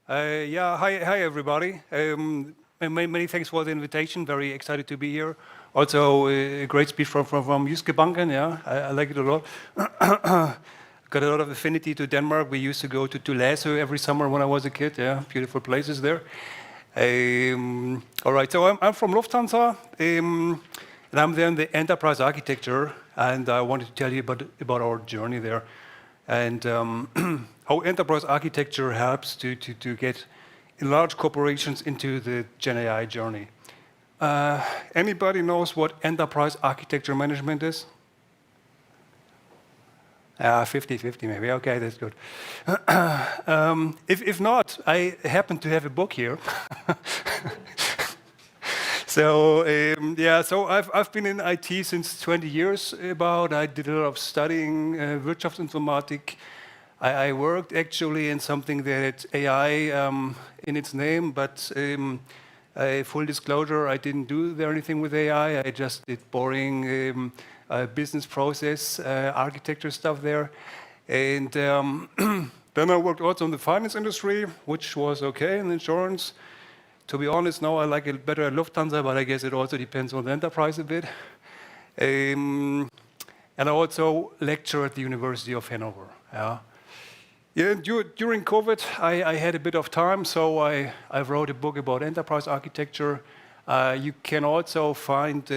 Hi everybody. Many thanks for the invitation. Very excited to be here. Also, a great speech from Jyske Banken. Yeah, I like it a lot. Got a lot of affinity to Denmark. We used to go to Læsø every summer when I was a kid. Yeah, beautiful places there. All right, so I'm from Lufthansa, and I'm there in the enterprise architecture, and I wanted to tell you about our journey there, and how enterprise architecture helps to get large corporations into the GenAI journey. Anybody knows what enterprise architecture management is? 50-50 maybe, okay, that's good. If not, I happen to have a book here. So I've been in IT since 20 years about. I did a lot of studying Wirtschaftsinformatik. I worked actually in something that had AI in its name, but full disclosure, I didn't do there anything with AI. I just did boring business process architecture stuff there. And then I worked also in the finance industry, which was okay, in insurance. To be honest, now I like it better at Lufthansa, but I guess it also depends on the enterprise a bit. And I also lecture at the University of Hanover. Yeah, during COVID, I had a bit of time, so I wrote a book about enterprise architecture. You can also find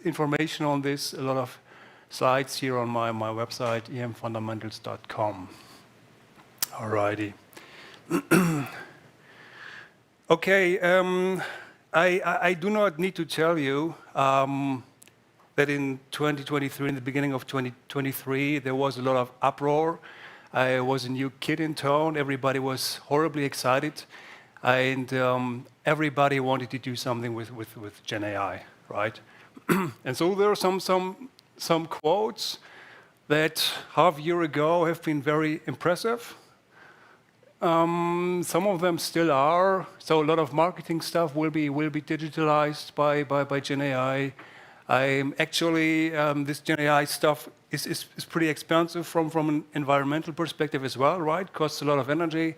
information on this, a lot of slides here on my website, emfundamentals.com. Alrighty. Okay, I do not need to tell you that in 2023, in the beginning of 2023, there was a lot of uproar. I was a new kid in town. Everybody was horribly excited, and everybody wanted to do something with GenAI, right? And so there are some quotes that half a year ago have been very impressive. Some of them still are. So a lot of marketing stuff will be digitalized by GenAI. Actually, this GenAI stuff is pretty expensive from an environmental perspective as well, right? Costs a lot of energy.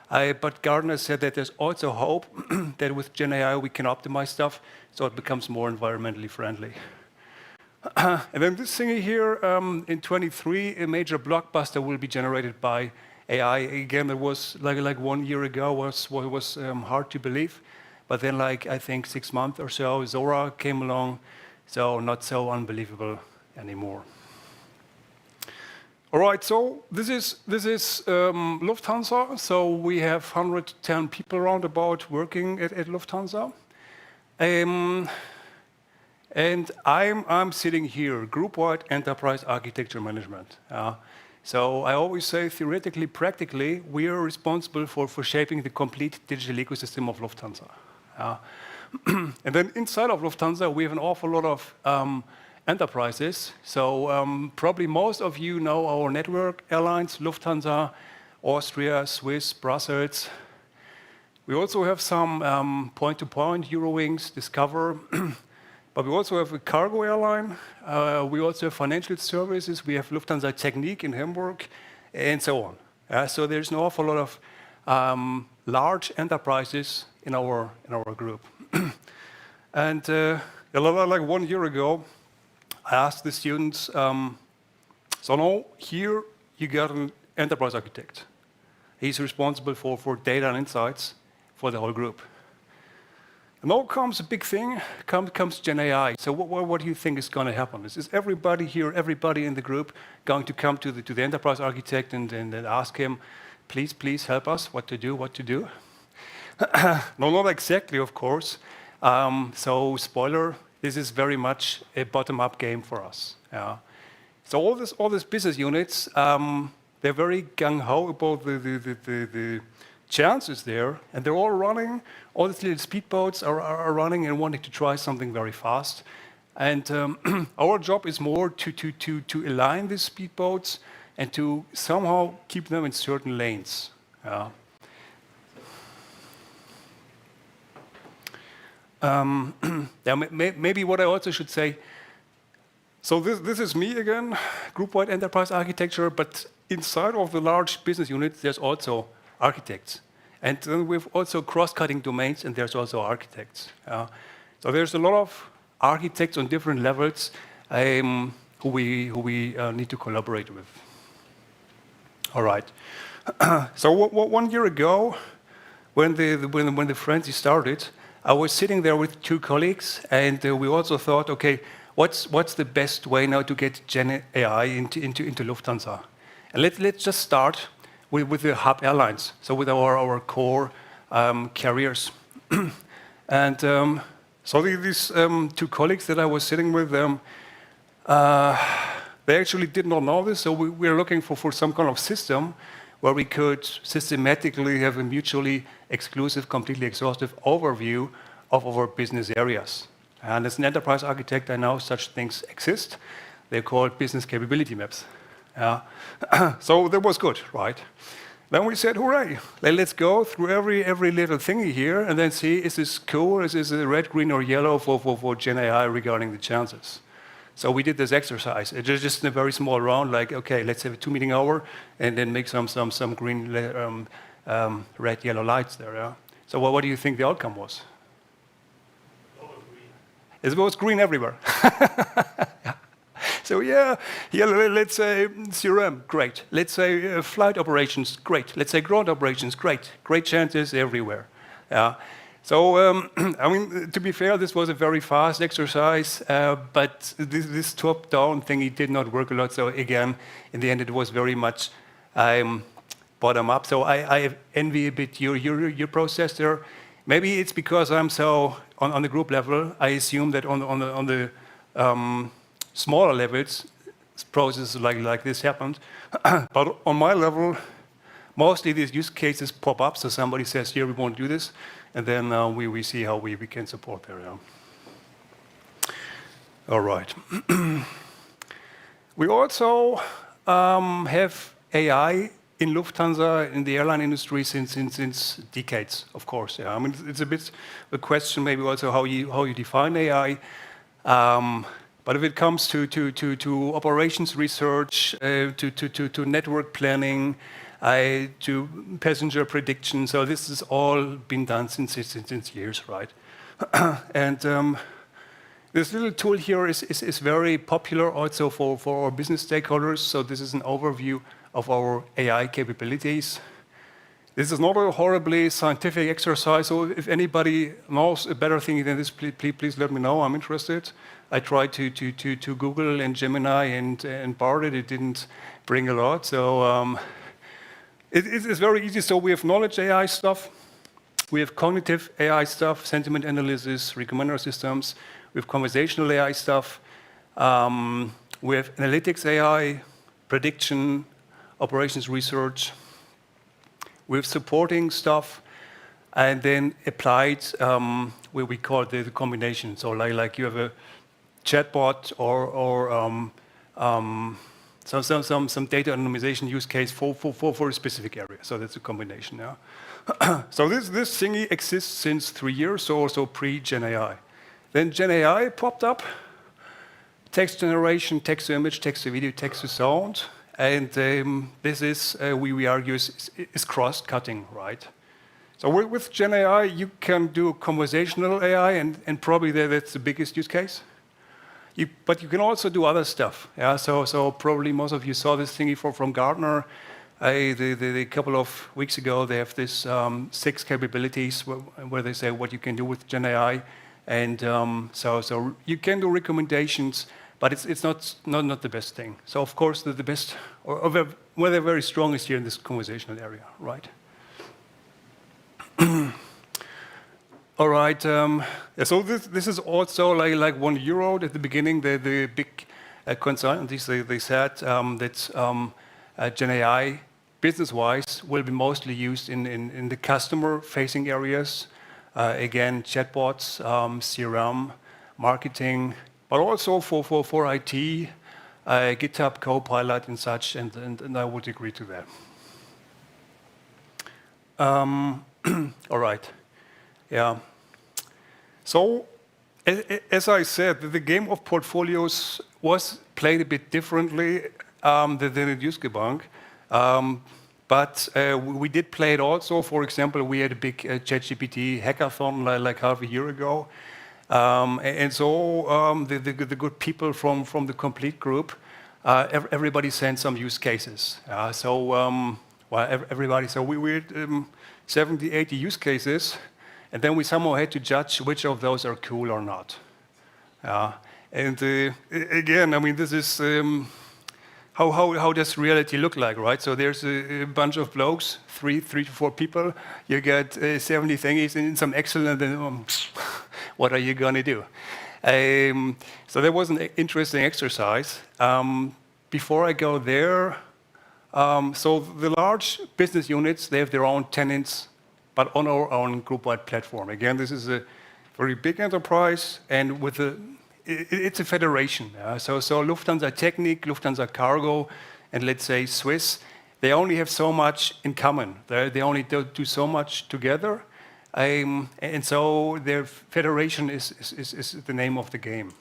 But Gardner said that there's also hope that with GenAI we can optimize stuff so it becomes more environmentally friendly. And then this thing here, in 23, a major blockbuster will be generated by AI. Again, it was like 1 year ago, was hard to believe. But then, like, I think 6 months or so, Zora came along, so not so unbelievable anymore. All right, so this is Lufthansa. So we have 110 people around about working at Lufthansa. And I'm sitting here, group-wide enterprise architecture management. So I always say, theoretically, practically, we are responsible for shaping the complete digital ecosystem of Lufthansa. And then inside of Lufthansa, we have an awful lot of enterprises. So probably most of you know our network airlines, Lufthansa, Austria, Swiss, Brussels. We also have some point-to-point, Eurowings, Discover. But we also have a cargo airline. We also have financial services. We have Lufthansa Technik in Hamburg, and so on. So there's an awful lot of large enterprises in our group. And like 1 year ago, I asked the students, so now here you got an enterprise architect. He's responsible for data and insights for the whole group. And now comes a big thing, comes GenAI. So what do you think is going to happen? Is everybody here, everybody in the group going to come to the enterprise architect and ask him, please help us, what to do? No, not exactly, of course. So spoiler, this is very much a bottom-up game for us. So all these business units, they're very gung-ho about the chances there, and they're all running. All these little speedboats are running and wanting to try something very fast. And our job is more to align these speedboats and to somehow keep them in certain lanes. Maybe what I also should say, so this is me again, group-wide enterprise architecture, but inside of the large business units, there's also architects. And then we've also cross-cutting domains, and there's also architects. So there's a lot of architects on different levels who we need to collaborate with. All right. So 1 year ago, when the frenzy started, I was sitting there with 2 colleagues, and we also thought, okay, what's the best way now to get GenAI into Lufthansa? And let's just start with the hub airlines, so with our core carriers. And so these 2 colleagues that I was sitting with, they actually did not know this, so we were looking for some kind of system where we could systematically have a mutually exclusive, completely exhaustive overview of our business areas. And as an enterprise architect, I know such things exist. They're called business capability maps. So that was good, right? Then we said, hooray, let's go through every little thingy here and then see, is this cool, is this red, green, or yellow for GenAI regarding the chances? So we did this exercise. It was just in a very small round, like, okay, let's have a 2-meeting hour and then make some green, red, yellow lights there. Yeah? So what do you think the outcome was? It was green everywhere. Yeah. So yeah, let's say CRM, great. Let's say flight operations, great. Let's say ground operations, great. Great chances everywhere. Yeah. So, I mean, to be fair, this was a very fast exercise, but this top-down thing, it did not work a lot. So again, in the end, it was very much bottom-up. So I envy a bit your process there. Maybe it's because I'm so on the group level. I assume that on the smaller levels, processes like this happened. But on my level, mostly these use cases pop up. So somebody says, here, we want to do this. And then we see how we can support there. Yeah. All right. We also have AI in Lufthansa, in the airline industry, since decades, of course. Yeah. I mean, it's a bit a question maybe also how you define AI. But if it comes to operations research, to network planning, to passenger prediction, so this has all been done since years, right? And this little tool here is very popular also for our business stakeholders. So this is an overview of our AI capabilities. This is not a horribly scientific exercise, so if anybody knows a better thing than this, please let me know. I'm interested. I tried to Google and Gemini and Bard it. It didn't bring a lot. So it's very easy. So we have knowledge AI stuff. We have cognitive AI stuff, sentiment analysis, recommender systems. We have conversational AI stuff. We have analytics AI, prediction, operations research. We have supporting stuff. And then applied, where we call it the combination. So like you have a chatbot or some data anonymization use case for a specific area. So that's a combination. Yeah. So this thingy exists since 3 years, so also pre-GenAI. Then GenAI popped up. Text generation, text to image, text to video, text to sound. And this is, we argue, is cross-cutting, right? So with GenAI, you can do conversational AI, and probably that's the biggest use case. But you can also do other stuff. Yeah. So probably most of you saw this thingy from Gartner. A couple of weeks ago, they have this 6 capabilities where they say what you can do with GenAI, and so you can do recommendations, but it's not the best thing. So of course the best, or where they're very strong is here in this conversational area, right? All right. So this is also like €1 at the beginning. The big consultants they said that GenAI, business-wise, will be mostly used in the customer-facing areas. Again, chatbots, CRM, marketing, but also for IT, GitHub, Copilot, and such. And I would agree to that. All right. Yeah. So, as I said, the game of portfolios was played a bit differently than it used to be. But we did play it also. For example, we had a big ChatGPT hackathon like half a year ago. And so the good people from the complete group, everybody sent some use cases. Everybody, so we had 70, 80 use cases, and then we somehow had to judge which of those are cool or not. And again, I mean, this is how does reality look like, right? So there's a bunch of blokes, three to four people. You get 70 thingies in some Excel, and then what are you going to do? So that was an interesting exercise. Before I go there, so the large business units, they have their own tenants, but on our own group-wide platform. Again, this is a very big enterprise, and with it's a federation. So Lufthansa Technik, Lufthansa Cargo, and let's say Swiss, they only have so much in common. They only do so much together. And so their federation is the name of the game.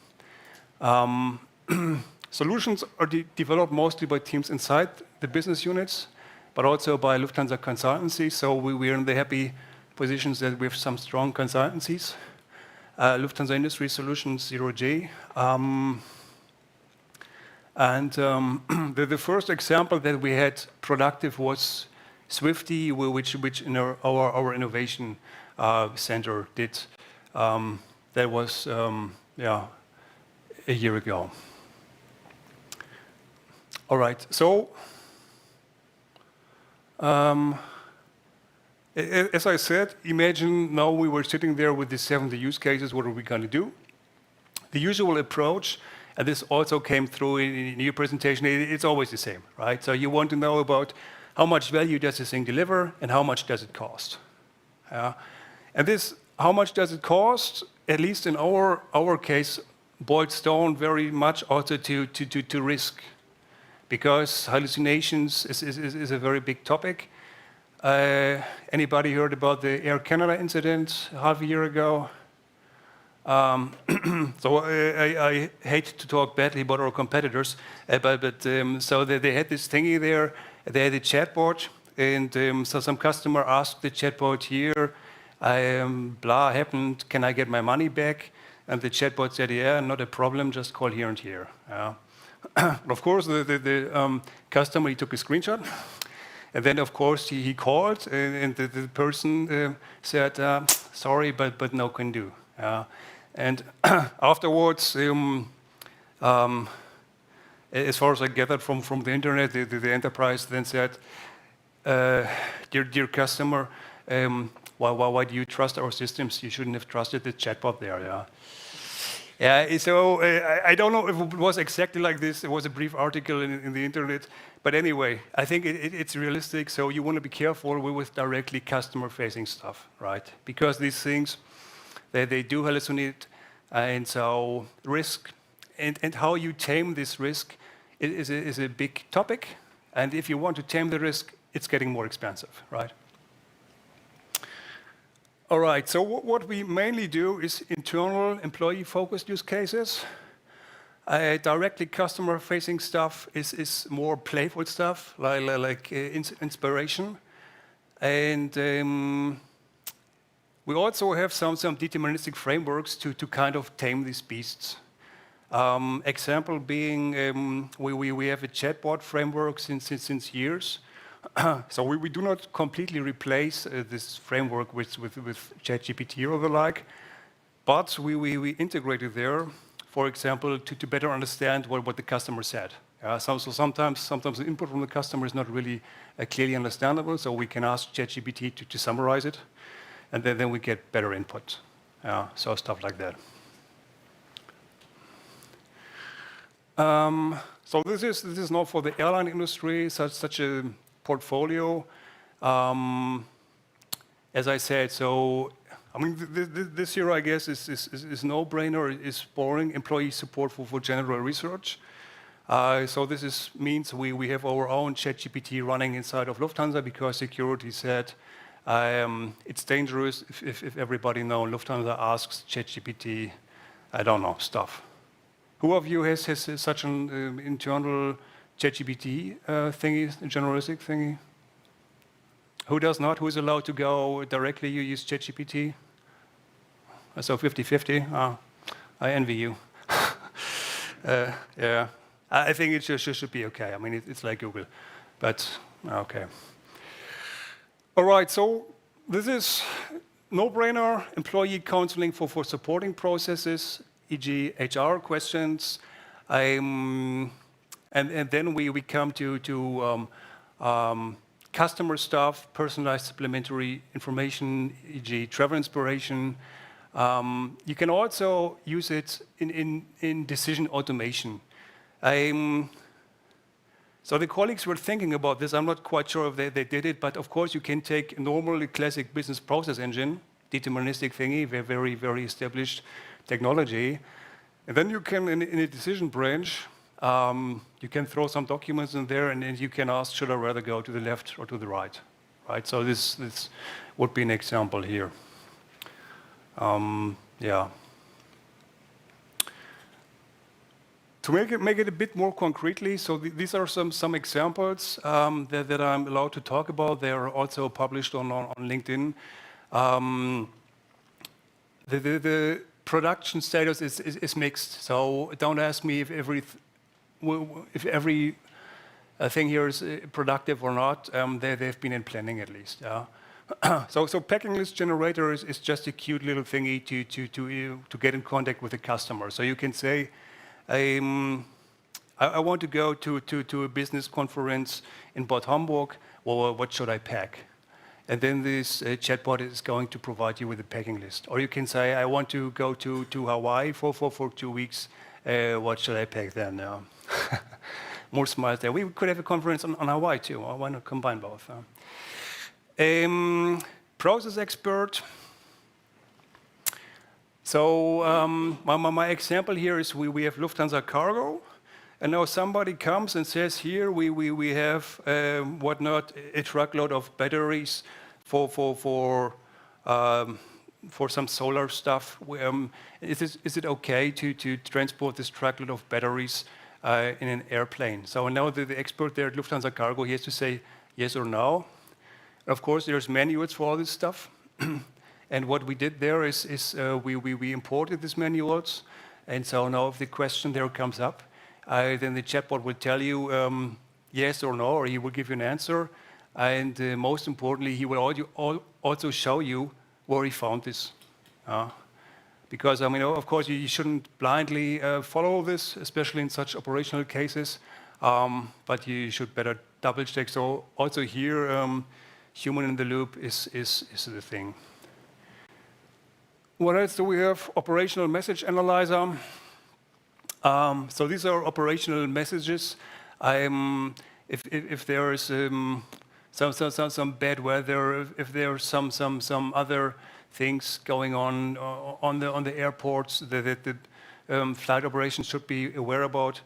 Solutions are developed mostly by teams inside the business units, but also by Lufthansa consultancy. So we're in the happy positions that we have some strong consultancies. Lufthansa Industry Solutions, 0G. The first example that we had productive was Swifty, which in our innovation center did. That was a year ago. All right, so as I said, imagine now we were sitting there with the 70 use cases. What are we going to do? The usual approach, and this also came through in your presentation, it's always the same, right? So you want to know about how much value does this thing deliver and how much does it cost. And this, how much does it cost, at least in our case, boils down very much also to risk, because hallucinations is a very big topic. Anybody heard about the Air Canada incident half a year ago? So I hate to talk badly about our competitors, but so they had this thingy there. They had a chatbot, and so some customer asked the chatbot here, blah happened, can I get my money back? And the chatbot said, yeah, not a problem, just call here and here. Of course, the customer, he took a screenshot. And then, of course, he called, and the person said, sorry, but no can do. And afterwards, as far as I gathered from the internet, the enterprise then said, dear customer, why do you trust our systems? You shouldn't have trusted the chatbot there. So I don't know if it was exactly like this. It was a brief article in the internet. But anyway, I think it's realistic. So you want to be careful with directly customer-facing stuff, right? Because these things, they do hallucinate. And so risk and how you tame this risk is a big topic. And if you want to tame the risk, it's getting more expensive, right? All right, so what we mainly do is internal employee-focused use cases. Directly customer-facing stuff is more playful stuff, like inspiration. And we also have some deterministic frameworks to kind of tame these beasts. Example being, we have a chatbot framework since years. So we do not completely replace this framework with ChatGPT or the like, but we integrate it there, for example, to better understand what the customer said. So sometimes the input from the customer is not really clearly understandable, so we can ask ChatGPT to summarize it, and then we get better input. So stuff like that. So this is not for the airline industry, such a portfolio. As I said, so I mean, this year I guess is no-brainer, is boring employee support for general research. So this means we have our own ChatGPT running inside of Lufthansa because security said it's dangerous if everybody knows Lufthansa asks ChatGPT, I don't know, stuff. Who of you has such an internal ChatGPT thingy, generalistic thingy? Who does not? Who is allowed to go directly? You use ChatGPT? So 50-50. I envy you. Yeah, I think it should be okay. I mean, it's like Google, but okay. All right, so this is no-brainer employee counseling for supporting processes, e.g. HR questions. And then we come to customer stuff, personalized supplementary information, e.g. travel inspiration. You can also use it in decision automation. So the colleagues were thinking about this. I'm not quite sure if they did it, but of course you can take a normally classic business process engine, deterministic thingy, very, very established technology. And then you can, in a decision branch, you can throw some documents in there and you can ask, should I rather go to the left or to the right? Right? So this would be an example here. Yeah. To make it a bit more concretely, so these are some examples that I'm allowed to talk about. They are also published on LinkedIn. The production status is mixed, so don't ask me if every thing here is productive or not. They've been in planning at least. Yeah. So packing list generator is just a cute little thingy to get in contact with the customer. So you can say, I want to go to a business conference in Bad Homburg. Well, what should I pack? And then this chatbot is going to provide you with a packing list. Or you can say, I want to go to Hawaii for 2 weeks. What should I pack then? More smiles there. We could have a conference on Hawaii too. Why not combine both? Process expert. So my example here is we have Lufthansa Cargo, and now somebody comes and says here we have whatnot, a truckload of batteries for some solar stuff. Is it okay to transport this truckload of batteries in an airplane? So now the expert there at Lufthansa Cargo, he has to say yes or no. Of course, there's manuals for all this stuff. And what we did there is we imported these manuals. And so now if the question there comes up, then the chatbot will tell you yes or no, or he will give you an answer. And most importantly, he will also show you where he found this. Because, I mean, of course, you shouldn't blindly follow this, especially in such operational cases. But you should better double check. So also here, human in the loop is the thing. What else do we have? Operational message analyzer. So these are operational messages. If there is some bad weather, if there are some other things going on the airports that the flight operations should be aware about.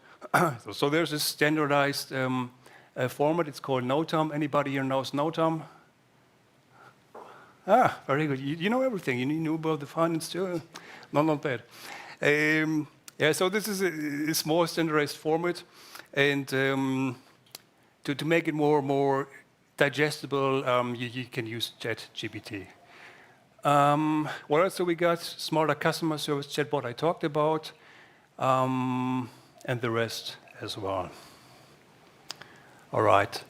So there's a standardized format. It's called NOTAM. Anybody here knows NOTAM? Very good. You know everything. You knew about the finance too. Not bad. Yeah, so this is a small standardized format, and to make it more digestible, you can use ChatGPT. What else do we got? Smarter customer service chatbot I talked about, and the rest as well. All right.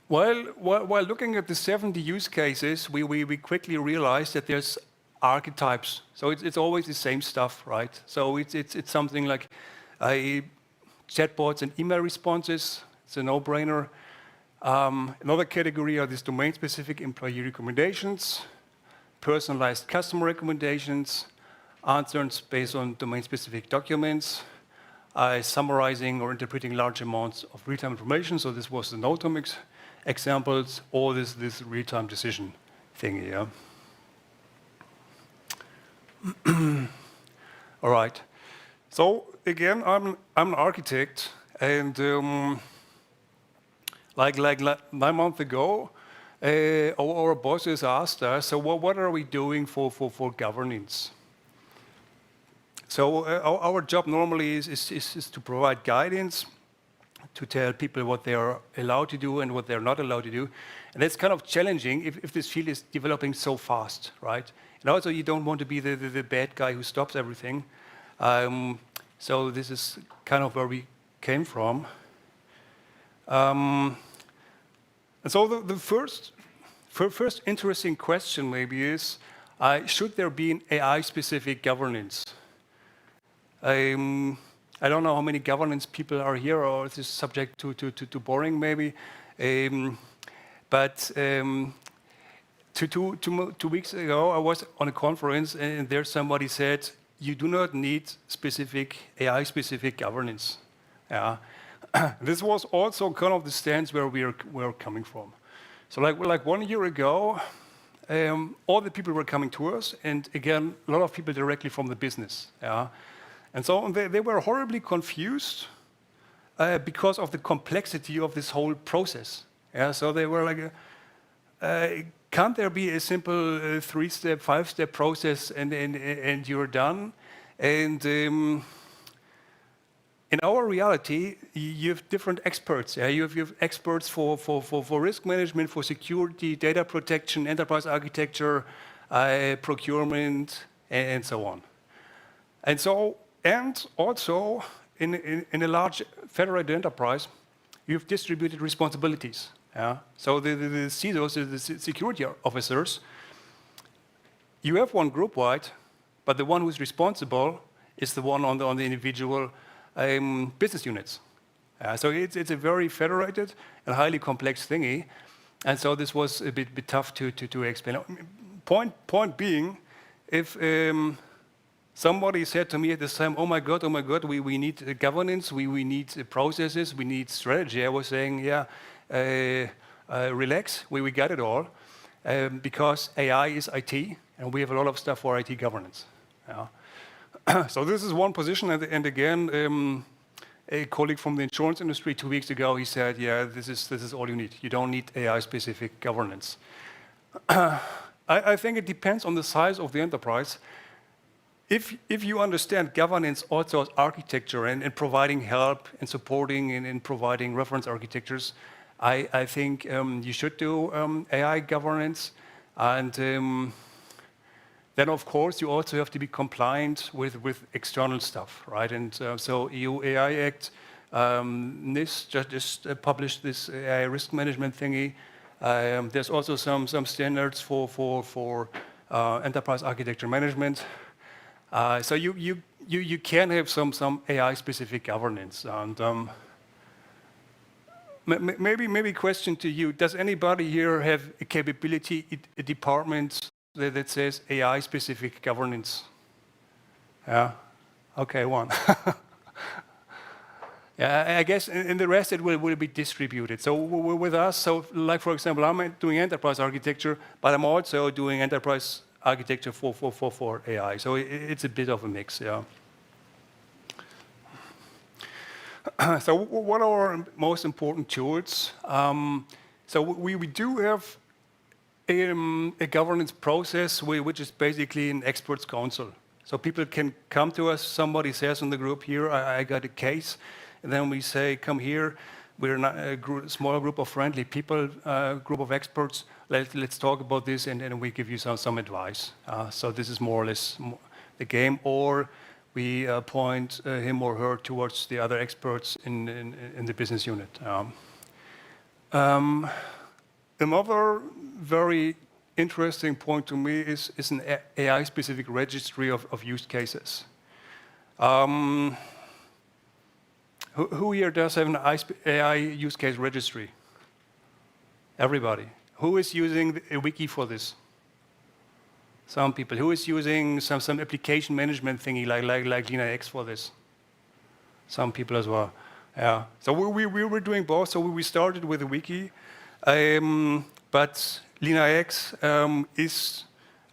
While looking at the 70 use cases, we quickly realized that there's archetypes. So it's always the same stuff, right? So it's something like chatbots and email responses. It's a no-brainer. Another category are these domain-specific employee recommendations, personalized customer recommendations, answers based on domain-specific documents, summarizing or interpreting large amounts of real-time information. So this was the NOTAM examples, or this real-time decision thing here. All right. So again, I'm an architect, and like 9 months ago, our bosses asked us, so what are we doing for governance? So our job normally is to provide guidance to tell people what they are allowed to do and what they're not allowed to do. And that's kind of challenging if this field is developing so fast, right? And also you don't want to be the bad guy who stops everything. So this is kind of where we came from. And so the first interesting question maybe is, should there be an AI-specific governance? I don't know how many governance people are here, or is this subject to boring maybe. But 2 weeks ago, I was on a conference, and there somebody said, you do not need AI-specific governance. Yeah. This was also kind of the stance where we're coming from. So like 1 year ago, all the people were coming to us, and again, a lot of people directly from the business. Yeah. And so they were horribly confused because of the complexity of this whole process. Yeah. So they were like, can't there be a simple 3-step, 5-step process and you're done? And in our reality, you have different experts. Yeah? You have experts for risk management, for security, data protection, enterprise architecture, procurement, and so on. And also, in a large federated enterprise, you have distributed responsibilities. Yeah? So the CISOs, the security officers, you have one group-wide, but the one who's responsible is the one on the individual business units. So it's a very federated and highly complex thingy. And so this was a bit tough to explain. Point being, if somebody said to me at this time, oh my God, we need governance, we need processes, we need strategy, I was saying, yeah, relax, we got it all, because AI is IT, and we have a lot of stuff for IT governance. Yeah. So this is one position, and again, a colleague from the insurance industry 2 weeks ago, he said, yeah, this is all you need. You don't need AI-specific governance. I think it depends on the size of the enterprise. If you understand governance also as architecture and providing help and supporting and providing reference architectures, I think you should do AI governance. And then, of course, you also have to be compliant with external stuff, right? And so EU AI Act, NIST just published this AI risk management thingy. There's also some standards for enterprise architecture management. So you can have some AI-specific governance. And maybe question to you: does anybody here have a capability, a department that says AI-specific governance? Yeah. Okay, one. Yeah, I guess in the rest it will be distributed. So with us, so like for example, I'm doing enterprise architecture, but I'm also doing enterprise architecture for AI. So it's a bit of a mix, yeah. So what are our most important tools? So we do have a governance process which is basically an experts council. So people can come to us, somebody says in the group here, I got a case, and then we say, come here, we're a small group of friendly people, group of experts, let's talk about this, and then we give you some advice. So this is more or less the game, or we point him or her towards the other experts in the business unit. Another very interesting point to me is an AI-specific registry of use cases. Who here does have an AI use case registry? Everybody. Who is using a wiki for this? Some people. Who is using some application management thingy like LeanIX for this? Some people as well. Yeah. So we were doing both. So we started with a wiki, but LeanIX is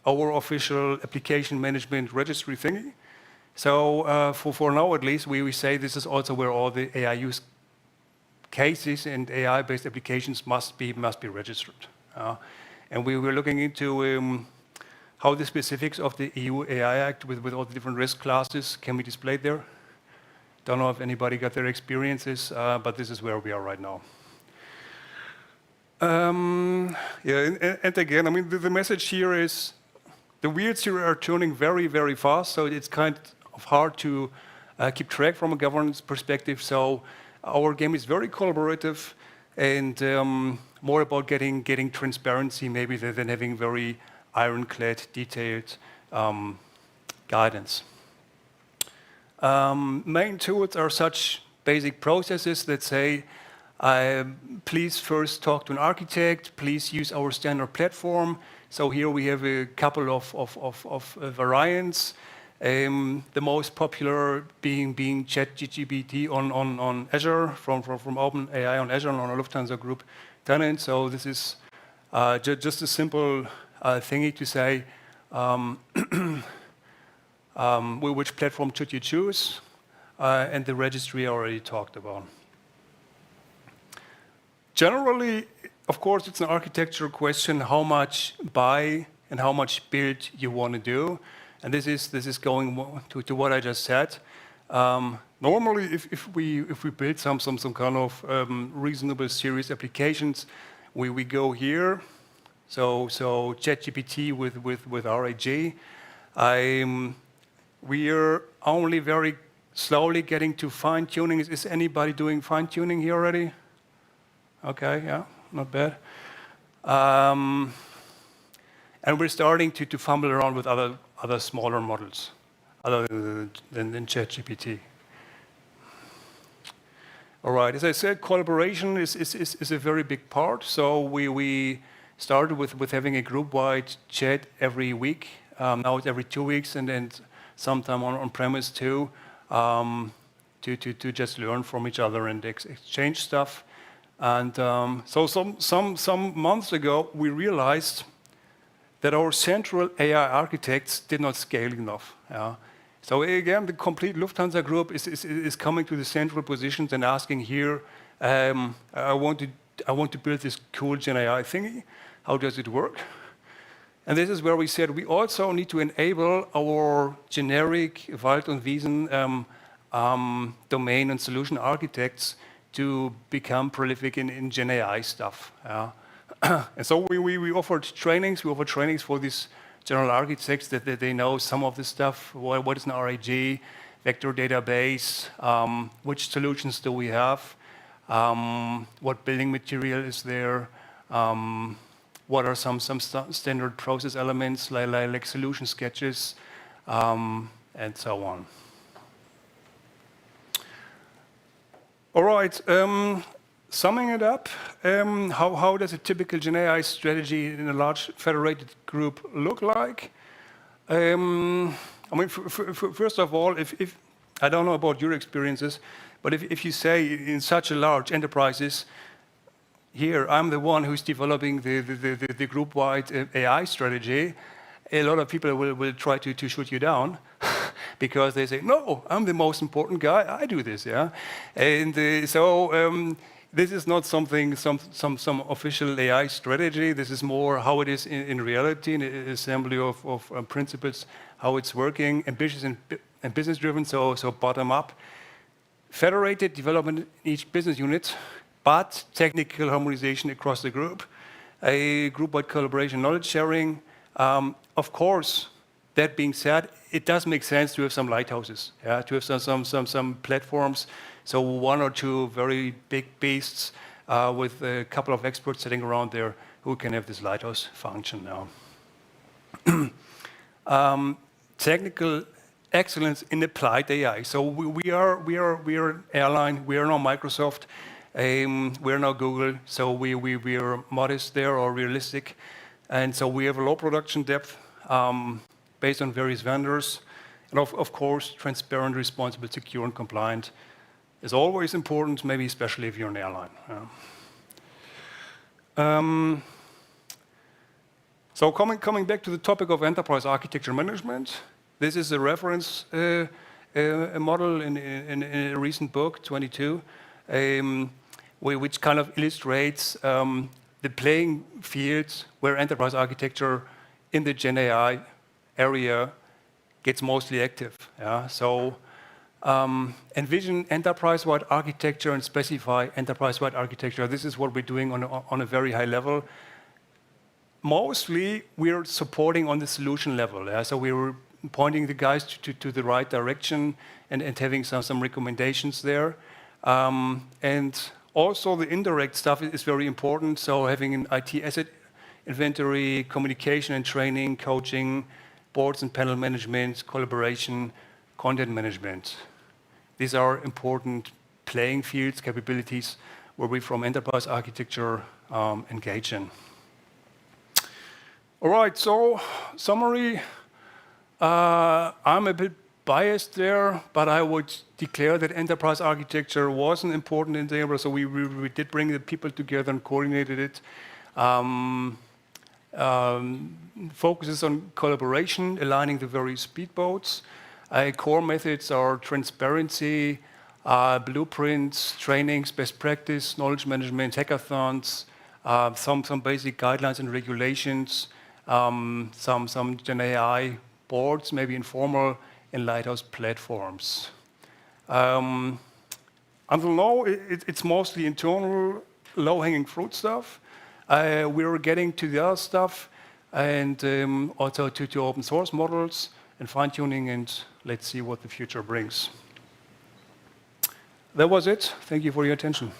our official application management registry thingy. So for now, at least, we say this is also where all the AI use cases and AI-based applications must be registered. And we were looking into how the specifics of the EU AI Act with all the different risk classes can be displayed there. Don't know if anybody got their experiences, but this is where we are right now. Yeah, and again, I mean, the message here is the wheels here are turning very, very fast, so it's kind of hard to keep track from a governance perspective. So our game is very collaborative and more about getting transparency maybe than having very ironclad, detailed guidance. Main tools are such basic processes that say, please first talk to an architect, please use our standard platform. So here we have a couple of variants. The most popular being ChatGPT on Azure, from OpenAI on Azure on a Lufthansa Group tenant. So this is just a simple thingy to say, which platform should you choose? And the registry I already talked about. Generally, of course, it's an architectural question, how much buy and how much build you want to do. And this is going to what I just said. Normally, if we build some kind of reasonable serious applications, we go here. So ChatGPT with RAG. We are only very slowly getting to fine tuning. Is anybody doing fine tuning here already? Okay, yeah, not bad. And we're starting to fumble around with other smaller models, other than ChatGPT. All right, as I said, collaboration is a very big part. So we started with having a group-wide chat every week. Now it's every 2 weeks, and then sometime on premise too, to just learn from each other and exchange stuff. And so some months ago, we realized that our central AI architects did not scale enough. So again, the complete Lufthansa group is coming to the central positions and asking here, I want to build this cool GenAI thingy. How does it work? And this is where we said we also need to enable our generic Wald und Wiesen domain and solution architects to become prolific in GenAI stuff. And so we offered trainings. We offered trainings for these general architects that they know some of this stuff. What is an RAG, vector database? Which solutions do we have? What building material is there? What are some standard process elements like solution sketches, and so on. All right, summing it up, how does a typical GenAI strategy in a large federated group look like? I mean, first of all, if I don't know about your experiences, but if you say in such a large enterprises, here I'm the one who's developing the group-wide AI strategy, a lot of people will try to shoot you down. Because they say, no, I'm the most important guy, I do this, yeah? And this is not some official AI strategy, this is more how it is in reality, an assembly of principles, how it's working, ambitious and business-driven, so bottom-up. Federated development in each business unit, but technical harmonization across the group, a group-wide collaboration, knowledge sharing. Of course, that being said, it does make sense to have some lighthouses, yeah? To have some platforms. So 1 or 2 very big beasts with a couple of experts sitting around there who can have this lighthouse function now. Technical excellence in applied AI. So we are an airline. We are now Microsoft. We are now Google. So we are modest there or realistic, and so we have a low production depth. Based on various vendors. And of course, transparent, responsible, secure, and compliant is always important, maybe especially if you're an airline. So coming back to the topic of enterprise architecture management, this is a reference a model in a recent book, 22, which kind of illustrates the playing fields where enterprise architecture in the GenAI area gets mostly active. Yeah? So envision enterprise-wide architecture and specify enterprise-wide architecture. This is what we're doing on a very high level. Mostly, we're supporting on the solution level. Yeah? So we're pointing the guys to the right direction and having some recommendations there. And also, the indirect stuff is very important. So having an IT asset inventory, communication and training, coaching, boards and panel management, collaboration, content management. These are important playing fields, capabilities, where we from enterprise architecture engage in. All right, so summary. I'm a bit biased there, but I would declare that enterprise architecture was an important endeavor. So we did bring the people together and coordinated it. Focuses on collaboration, aligning the various speedboats. Core methods are transparency, blueprints, trainings, best practice, knowledge management, hackathons, some basic guidelines and regulations, some GenAI boards, maybe informal, and lighthouse platforms. Until now, it's mostly internal, low-hanging fruit stuff. We're getting to the other stuff, and also to open source models and fine-tuning, and let's see what the future brings. That was it. Thank you for your attention.